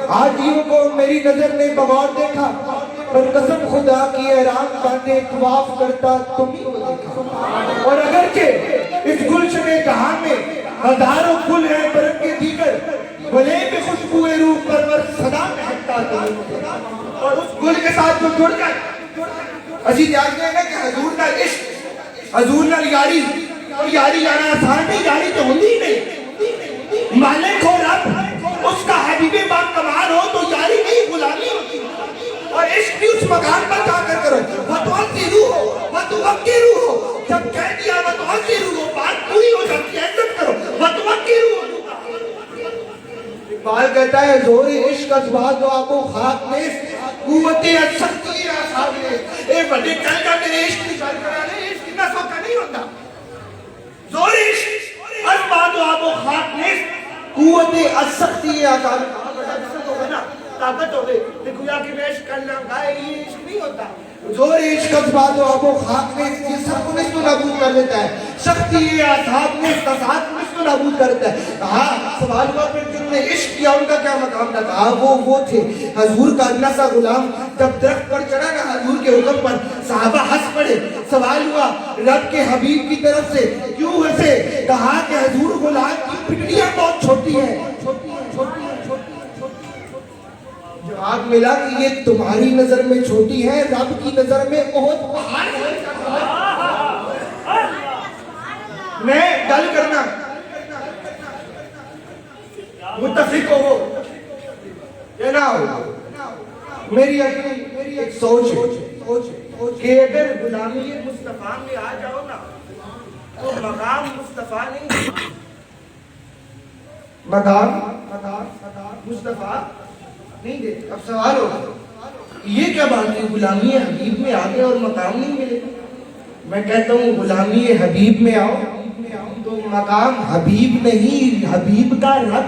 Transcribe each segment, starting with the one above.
حاجیوں کو میری نظر نے بغور دیکھا، پر قسم خدا کی حیران باندھے طواف کرتا تمہیں کو دیکھا۔ اور اگرچہ اس گلشن جہاں میں ہزاروں گل ہیں برگ کے دیگر، بھلے بھی خوشبوئے روح پرور صدا مہکتا تمہیں کو دیکھا۔ اور اس گل کے ساتھ جو جڑ کر اسی جانتے ہیں کہ حضور کا عشق، حضور نال یاری، اور یاری جانا آسان نہیں، یاری تو ہوتی ہی نہیں۔ مالک ہو رب، اس کا حبیب با کمال ہو تو یاری نہیں غلامی ہوتی۔ اور عشق بھی اس مقام پر جا کر کرو، وَتُعَذِّرُوهُ وَتُوَقِّرُوهُ، جب کہہ دیا وَتُعَذِّرُوهُ بات پوری ہو جاتی ہے، عزت کرو، وَتُوَقِّرُوهُ۔ اقبال کہتا ہے زور عشق ازواج و آب و خاک نیست، قوت سختی آساب نیست۔ اے بڑے کہہ جا میرے عشق کی بات کرانے، عشق اتنا سوکا نہیں ہوتا۔ زور عشق ازواج و آب و خاک نیست، قوت سختی آساب نیست۔ طاقت ہو گئی دیکھو یا کہ میں عشق کر لوں گا، یہ عشق نہیں ہوتا۔ زور عشق ازواج و آب و خاک نیست، یہ سب کو نست و نابود کر دیتا ہے۔ سختی آساب نیست، تصاد کو نست و نابود کر دیتا ہے۔ کہا سوال ہوا پھر جن نے عشق کیا ان کا کیا مقام تھا؟ کہا وہ تھے حضور کا ادنا سا غلام، جب درخت پر چڑھا نا حضور کے حکم پر صحابہ ہنس پڑے۔ سوال ہوا رب کے حبیب کی طرف سے کیوں ہنسے؟ کہا کہ حضور غلام کی پٹڑیاں بہت چھوٹی ہیں۔ جواب ملا کہ یہ تمہاری نظر میں چھوٹی ہے، رب کی نظر میں بہت پہاڑ ہے۔ میں گل کرنا متفق ہو یا نہ ہو، میری ایک سوچ ہے کہ اگر غلامی مصطفیٰ میں آ جاؤ نا تو مقام مصطفیٰ نہیں، مقام مصطفیٰ نہیں دیتے۔ اب سوال ہوگا یہ کیا بات ہے، غلامی حبیب میں آگے اور مقام نہیں ملے؟ میں کہتا ہوں غلامی حبیب میں آؤ تو مقام حبیب نہیں، حبیب کا رب۔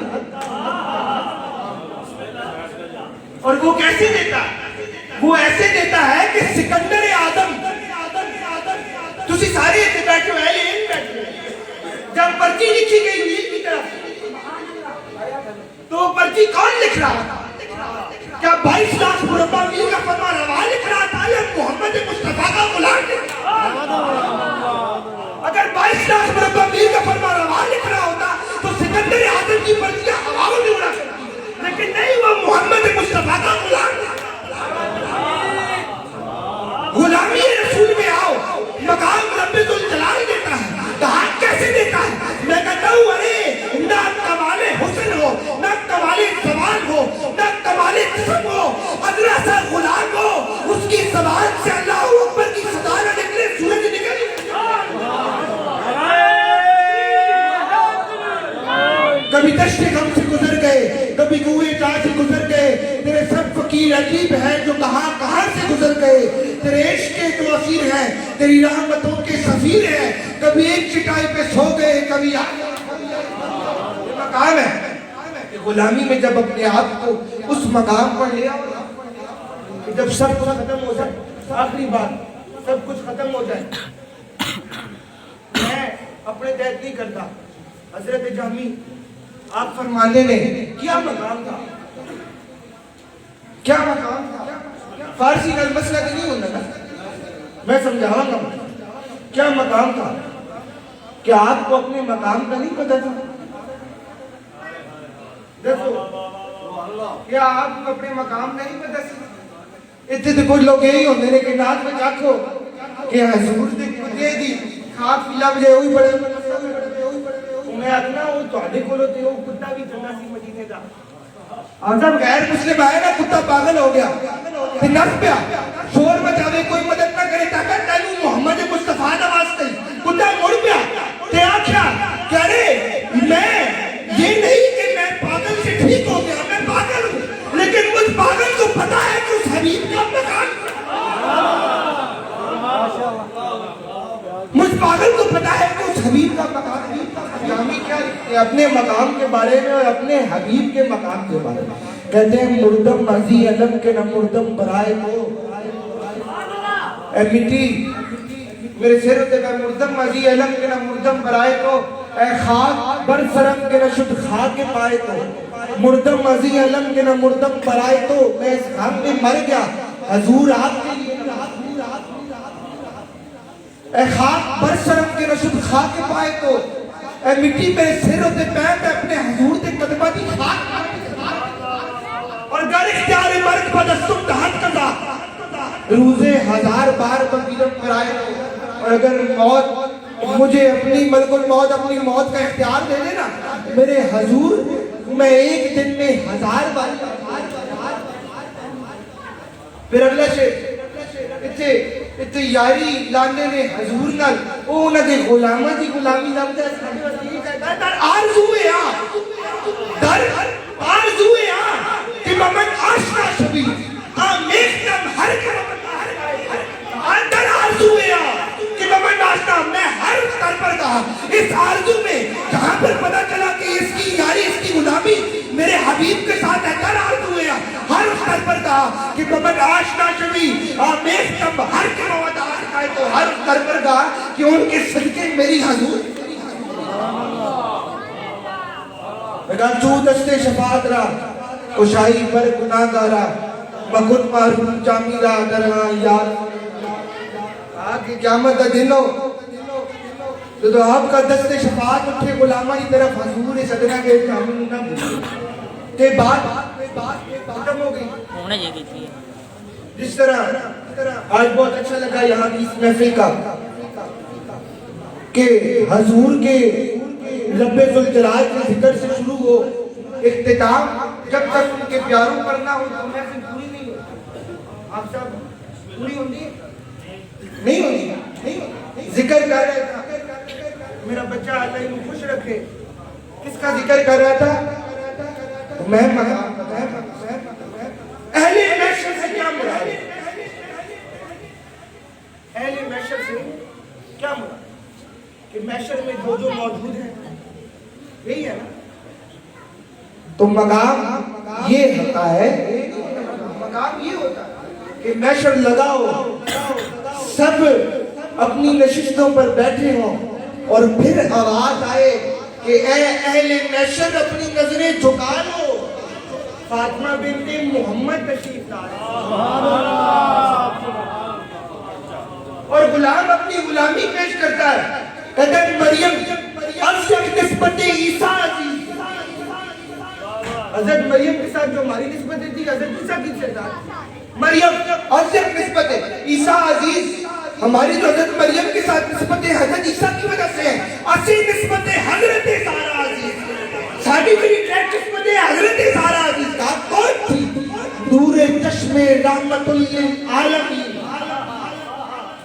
اور وہ کیسے دیتا ہے؟ وہ ایسے دیتا ہے کہ سکندر آدم تسی سارے اتنے بیٹھے ہوئے ہیں، جب پرچی لکھی گئی نیل کی طرف تو پرچی کون لکھ رہا تھا؟ کیا 22 لاکھ مربع میل کا فرما روا لکھ رہا تھا یا محمد مصطفیٰ کا غلام لکھ رہا تھا؟ اگر 22 لاکھ مربع میل کا فرما روا لکھ رہا ہوتا تو سکندر آدم کی پرچیاں ہواؤں میں اڑا کرتی، لیکن نہیں، وہ محمد مصطفیٰ کا غلام تھا۔ غلامی رسول میں آؤ، مقام رب ذوالجلال دیتا ہے۔ کہاں کیسے دیتا ہے؟ میں کہتا ہوں ارے نہ کمال حسن ہو، نہ کمال زمان ہو، نہ کمال قسم ہو، ادنا سا غلام ہو، اس کی زبان سے اللہ اکبر کی صدا نہ نکلے، سورج نکل۔ کبھی دشت غم سے گزر گئے، کبھی کوئے جا سے گزر گئے، تیرے سب فقیر عجیب ہیں جو کہاں سے گزر گئے، تیرے عشق کے جو اسیر ہیں، تیری رحمتوں کے سفیر ہیں، کبھی ایک چٹائی پہ سو گئے، کبھی یہ مقام ہے کہ غلامی میں جب اپنے آپ کو اس مقام پر لے آؤ کہ جب سب کچھ ختم ہو جائے، آخری بات سب کچھ ختم ہو جائے، میں اپنے قید نہیں کرتا، حضرت جامی آپ فرمانے نے کیا مقام تھا، کیا مقام تھا؟ فارسی کا مسئلہ نہیں ہونا نا، میں سمجھاؤں گا کیا مقام تھا۔ کیا آپ کو اپنے مقام کا نہیں پتا تھا؟ دیکھو کیا آپ کو اپنے مقام کا نہیں پتا تھا؟ اتنے تو کوئی لوگ یہی ہوتے ہیں کہ نات میں جاکھو کہ حضور دے دی خاک پلا بجے ہوئی بڑے میں اپنا وہ تواڈے کول تے وہ کتا بھی چنگا سی مدینے دا، اور جب غیر مسلم آئے نا کتا پاگل ہو گیا تے نس پیا، شور مچاوے کوئی مدد نہ کرے تاکہ تینوں محمد مصطفیٰ نواستے، کتا مڑ پیا تے آکھیا کہ ارے میں یہ نہیں کہ میں پاگل سے ٹھیک ہو گیا، میں پاگل ہوں، لیکن مجھ پاگل کو پتا ہے کہ اس حبیب کا مقام، مجھ پاگل کو پتا ہے کہ اس حبیب کا مقام ہے۔ غلامی کیا اپنے مقام کے بارے میں اور اپنے حبیب کے مقام کے بارے میں کہتے ہیں مردم مرضی علم کے نہ مردم برائے کو، اے مٹی میرے سر ہوتے کہ مردم مرضی علم کے نہ مردم برائے کو، اے خاک بر سرم کے نہ شد خاک کے پائے کو، مردم ازی علم کے نہ مردم برائے تو میں اس غم میں مر گیا حضور آپ کے لیے اے خاک بر شرم کے نہ شد خاک پائے تو اے مٹی میرے سر ہوتے پیر میں اپنے حضور تے قدمہ دی خاک اور گر اختیار مرگ بدستم دہت قضا روزے ہزار بار بگیرم کرائے اور اگر موت مجھے اپنی ملک الموت اپنی موت کا اختیار دے دے نا میرے حضور میں ایک دن میں ہزار بار پھر اگلا شیخ اتھے یاری لاندے نے حضور نال او انہ دے غلامہ دی غلامی لامدہ در آرزوئے در آرزوئے کہ ممن آشنا شبی آمیختم ہر در آرزوئے کہ ممن آشنا میں ہر سر پر کہا اس آرزو میں جہاں پر پتا چلا کہ اس کی یاری اس کی غلامی میرے حبیب کے ساتھ ہے در آرزوئے ہر سر پر کہا کہ ممن آشنا شبی آمیختم ہر کے موت آشنا ہے تو ہر سر پر کہا کہ ان کے صدقے میری حضور چو دست شفاعت را کشائی پر گناہ گارا مکن معروف جامی را درہاں یار آگے قیامت کا دن ہو تو آپ کا دست شفاعت اٹھے غلامہ کی طرف حضور صدقہ کے جامی نہ تے بات ختم ہو گئی جس طرح آج بہت اچھا لگا یہاں کی اس محفل کا کہ حضور کے رب ذوالجلال کے ذکر سے شروع ہو اختتام جب تک ان کے پیاروں پر نہ ہو تو محفل پوری نہیں ہو آپ سب پوری ہوتی ہے نہیں ہوتی ذکر کر رہا تھا میرا بچہ اللہ انہوں خوش رکھے کس کا ذکر کر رہا تھا میں اہل محشر سے کیا مراد ہے اہل محشر سے کیا مراد کہ محشر میں جو موجود ہیں یہی ہے نا تو مقام یہ ہوتا ہے مقام یہ ہوتا ہے کہ محشر لگاؤ سب اپنی نشستوں پر بیٹھے ہوں اور پھر آواز آئے کہ اے اہل محشر اپنی نظریں جھکا لو فاطمہ بنت محمد تشریف لائے اور غلام اپنی غلامی پیش کرتا ہے حضرت مریم افضل نسبت عیسیٰ عزیز حضرت مریم کے ساتھ جو ہماری نسبتیں تھی حضرت عیسیٰ کی سے ساتھ مریم افضل نسبت عیسیٰ عزیز ہماری جو حضرت مریم کے ساتھ نسبتیں حضرت عیسیٰ کی وجہ سے ہیں اسی نسبتیں حضرت سارہ عزیز ساری میری ٹریک نسبتیں حضرت سارہ عزیز کا کون تھی نور چشم رحمت للعالمین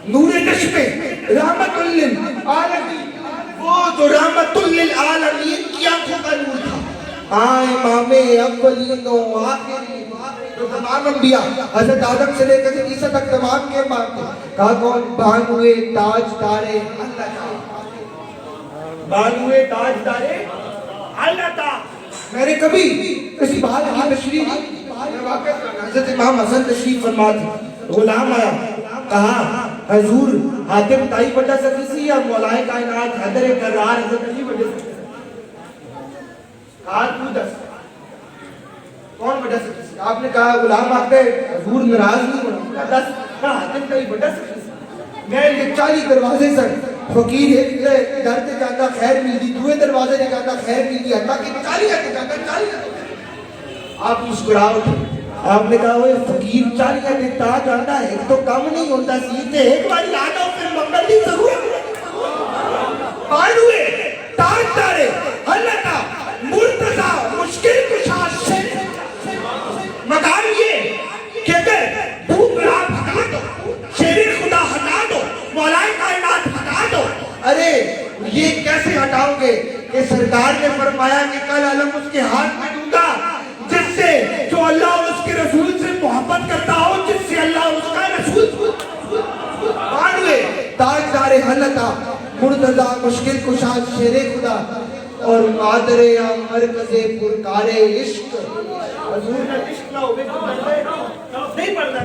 نور چشم رحمت للعالمین وہ جو رحمت للعالمین کی آنکھوں کا نور تھا امام اولین و آخرین جو تمام انبیاء حضرت آدم سے لے کر عیسیٰ تک تمام کے بات تھے کہا کون بانوے تاج دارے اللہ تعالی بانوے تاج دارے اللہ تعالی میں نے کبھی کسی بات کی تشریح حضرت امام حسن تشریف فرما تھی غلام آیا کہا حضور حاتم تائی بڑھا سکی سی یا مولائے کائنات حضر کرار حضرت علی بڑھا سکی کہا تو دس کون بڑھا سکی سی آپ نے کہا غلام آتے حضور نراض نہیں ہونا دس کہا حاتم تائی بڑھا سکی سی میں یہ 40 دروازے سر فقیر ایک در تے جاتا خیر ملدی دوئے دروازے نے جاتا خیر ملدی حتیٰ کہ 40 آتے جاتا 40 آپ مسکراؤ آپ نے کہا وہ فقیر 40 آتے تا جاتا ہے ایک تو کم نہیں ہوتا سیتے ایک باری آتا ہوں پھر مقبل دی ضرور پانوے تاج دارے اللہ کا مرتضی مشکل کشاش سے مقام یہ کہ اگر بھوک رات ہٹا دو شیر خدا ہٹا دو مولائے کائنات ہٹا دو ارے یہ کیسے ہٹاؤ گے کہ سرکار نے فرمایا کہ کل علم اس کے ہاتھ میں دوں گا جس سے جو اللہ اور اس کے رسول سے محبت کرتا ہو جس سے اللہ اور اس کا رسول بانوے تاجدار حلتا مرتضی مشکل کشاش شیر خدا اور مادر یا مرکز پرکار عشق حضور نے عشق نہ ہوئے نہیں پڑھنا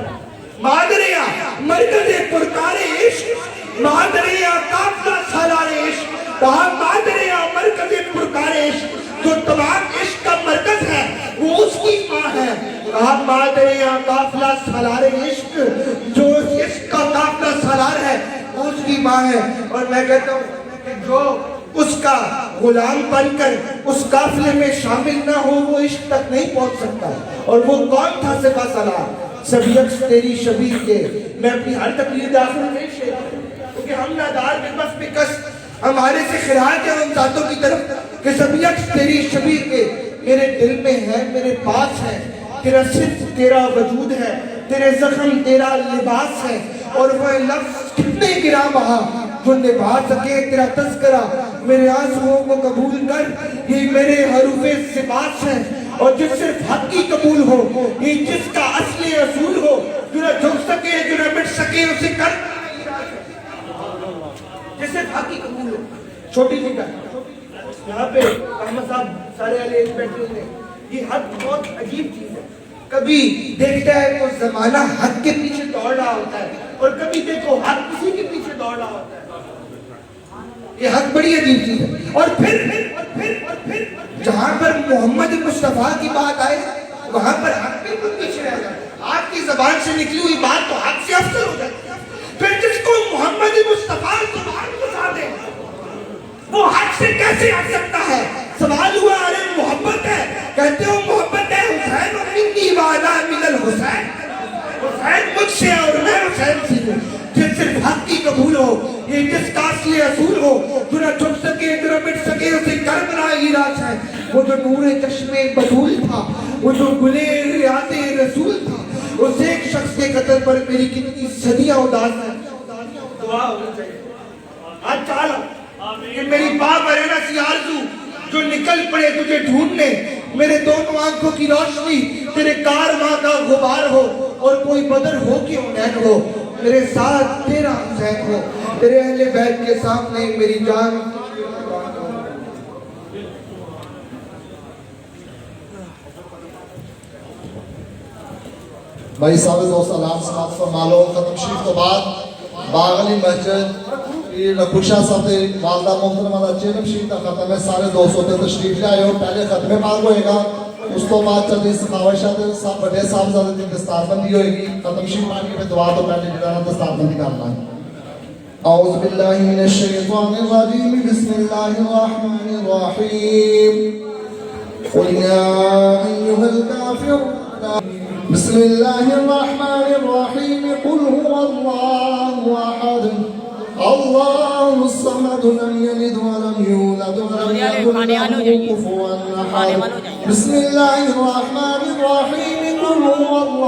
مادر یا مرکز پرکار عشق مادر یا قافلہ سالار عشق کہا مادر یا مرکز پرکار عشق جو تمام عشق کا مرکز ہے آپ مادر یا قافلہ سالار عشق، جو عشق کا قافلہ سالار ہے اس کی ماں ہے. اور میں کہتا ہوں کہ جو اس کا غلام بن کر اس قافلے میں شامل نہ ہو وہ عشق تک نہیں پہنچ سکتا. اور وہ کون تھا سپہ سالار؟ سبھی عکس تیری شبیر کے. میں اپنی ہر تقریر داخل نہیں شیئر کیونکہ ہم نادار میں بس بکس ہمارے سے خراج ہے ان ذاتوں کی طرف کہ سبھی عکس تیری شبیر کے میرے دل میں ہے، میرے پاس ہے. تیرا صرف تیرا وجود ہے، تیرے زخم تیرا لباس ہے. اور وہ لفظ کتنے گرا بہا جو نبھا سکے تیرا تذکرہ. میرے آنسوؤں کو قبول کر، یہ میرے حروف سباس ہے. اور جس صرف حق کی قبول ہو، یہ جس کا اصلی اصول ہو، جو نہ جھک سکے جو نہ مٹ سکے اسے کر جس صرف حق کی قبول ہو. چھوٹی سی بات یہاں پہ احمد صاحب سارے علیہ بیٹھے ہوئے. یہ حق بہت عجیب چیز ہے. کبھی دیکھتا ہے تو زمانہ حق کے پیچھے دوڑ رہا ہوتا ہے اور کبھی دیکھو حق کسی کے پیچھے دوڑ رہا ہوتا ہے. یہ حق بڑی عجیب چیز ہے. اور پھر جہاں پر محمد مصطفیٰ کی بات آئے وہاں پر حق بھی کچھ پیچھے رہ جاتا ہے. آپ کی زبان سے نکلی ہوئی بات تو حق سے افضل ہو جاتی ہے. پھر جس کو محمد مصطفیٰ زبان گزا دے وہ حق سے کیسے آ سکتا ہے؟ سوال ہوا ارے محبت ہے، کہتے ہو محبت ہے حسین و منی والا من الحسین. حسین مجھ سے اور میں حسین سے ہوں. جس صرف حق کی قبول ہو، یہ جس کا اصلی اصول ہو، جو نہ جھک سکے جو نہ مٹ سکے اسے کربلا ہی راز ہے. وہ جو نور چشمے بدول تھا، وہ جو گلے ریاض رسول تھا، اس ایک شخص کے قتل پر میری کتنی صدیاں اداس ہیں. دعا ہونی چاہیے. آج چالا کہ میری باپ ارینہ سی آرزو جو نکل پڑے تجھے ڈھونڈنے، میرے دونوں آنکھوں کی روشنی تیرے کارواں کا غبار ہو. اور کوئی بدر ہو کہ حنین ہو، میرے ساتھ تیرا حسین ہو. تیرے اہل بیت کے سامنے میری جان بھائی صاحب دو سلام سماعت فرما لو. ختم شریف تو بعد باغ علی مسجد یہ نقوشہ صاحب تے والدہ محترمہ دا چینم شریف تا ختم ہے. سارے دوستوں تے تشریف لے آئے ہو. پہلے ختم پاک ہوئے گا، اس تو بعد چلدی سخاوشہ تے سب بڑے صاحب زیادہ دن دستار بندی ہوئے گی. ختم شریف پانی میں دعا تو پہلے جڑا دستار بندی کرنا ہے. اعوذ باللہ من الشیطان الرجیم بسم اللہ الرحمن الرحیم. قل یا ایہا الکافرون بسم اللہ الرحمن الرحیم. قل هو اللہ احد اللہ الصمد لم یلد ولم یولد ولم یکن له کفوا احد. بسم اللہ الرحمن الرحیم. قل هو اللہ